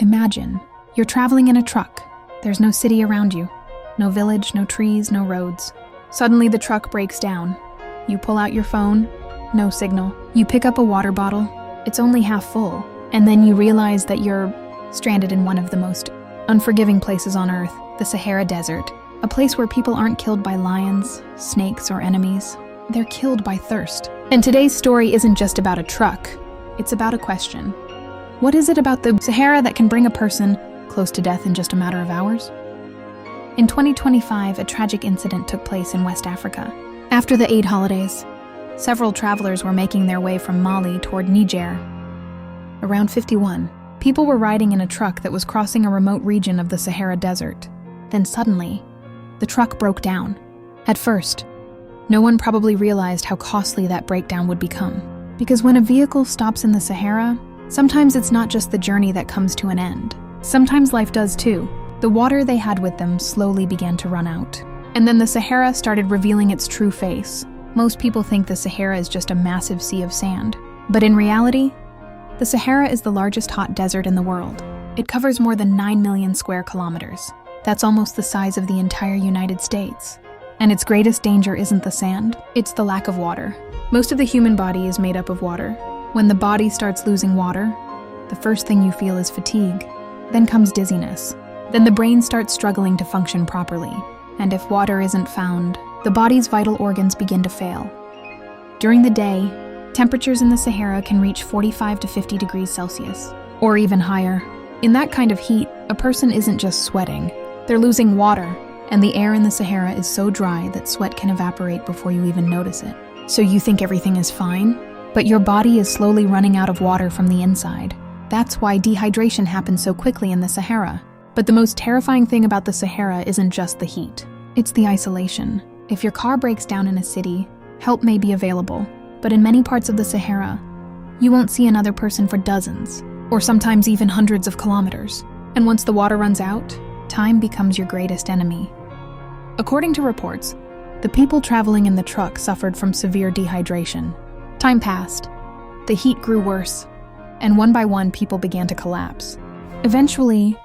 Imagine, you're traveling in a truck. There's no city around you. No village, no trees, no roads. Suddenly the truck breaks down. You pull out your phone, no signal. You pick up a water bottle, it's only half full. And then you realize that you're stranded in one of the most unforgiving places on Earth, the Sahara Desert. A place where people aren't killed by lions, snakes, or enemies. They're killed by thirst. And today's story isn't just about a truck. It's about a question. What is it about the Sahara that can bring a person close to death in just a matter of hours? In 2025, a tragic incident took place in West Africa. After the Eid holidays, several travelers were making their way from Mali toward Niger. Around 51, people were riding in a truck that was crossing a remote region of the Sahara Desert. Then suddenly, the truck broke down. At first, no one probably realized how costly that breakdown would become. Because when a vehicle stops in the Sahara, sometimes it's not just the journey that comes to an end. Sometimes life does too. The water they had with them slowly began to run out. And then the Sahara started revealing its true face. Most people think the Sahara is just a massive sea of sand. But in reality, the Sahara is the largest hot desert in the world. It covers more than 9 million square kilometers. That's almost the size of the entire United States. And its greatest danger isn't the sand, it's the lack of water. Most of the human body is made up of water. When the body starts losing water, the first thing you feel is fatigue. Then comes dizziness. Then the brain starts struggling to function properly. And if water isn't found, the body's vital organs begin to fail. During the day, temperatures in the Sahara can reach 45 to 50 degrees Celsius, or even higher. In that kind of heat, a person isn't just sweating. They're losing water, and the air in the Sahara is so dry that sweat can evaporate before you even notice it. So you think everything is fine, but your body is slowly running out of water from the inside. That's why dehydration happens so quickly in the Sahara. But the most terrifying thing about the Sahara isn't just the heat. It's the isolation. If your car breaks down in a city, help may be available. But in many parts of the Sahara, you won't see another person for dozens, or sometimes even hundreds of kilometers. And once the water runs out, time becomes your greatest enemy. According to reports, the people traveling in the truck suffered from severe dehydration. Time passed. The heat grew worse, and one by one people began to collapse. Eventually,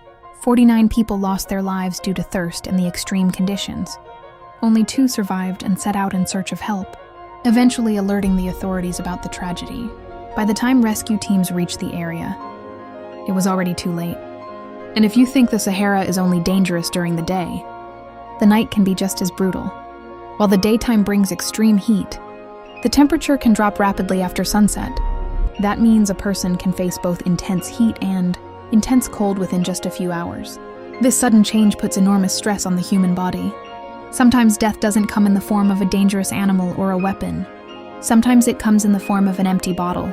49 people lost their lives due to thirst and the extreme conditions. Only 2 survived and set out in search of help, eventually alerting the authorities about the tragedy. By the time rescue teams reached the area, it was already too late. And if you think the Sahara is only dangerous during the day, the night can be just as brutal. While the daytime brings extreme heat, the temperature can drop rapidly after sunset. That means a person can face both intense heat and intense cold within just a few hours. This sudden change puts enormous stress on the human body. Sometimes death doesn't come in the form of a dangerous animal or a weapon. Sometimes it comes in the form of an empty bottle.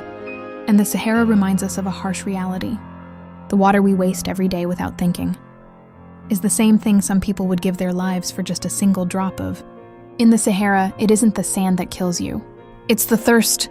And the Sahara reminds us of a harsh reality. The water we waste every day without thinking is the same thing some people would give their lives for just a single drop of. In the Sahara, it isn't the sand that kills you. It's the thirst,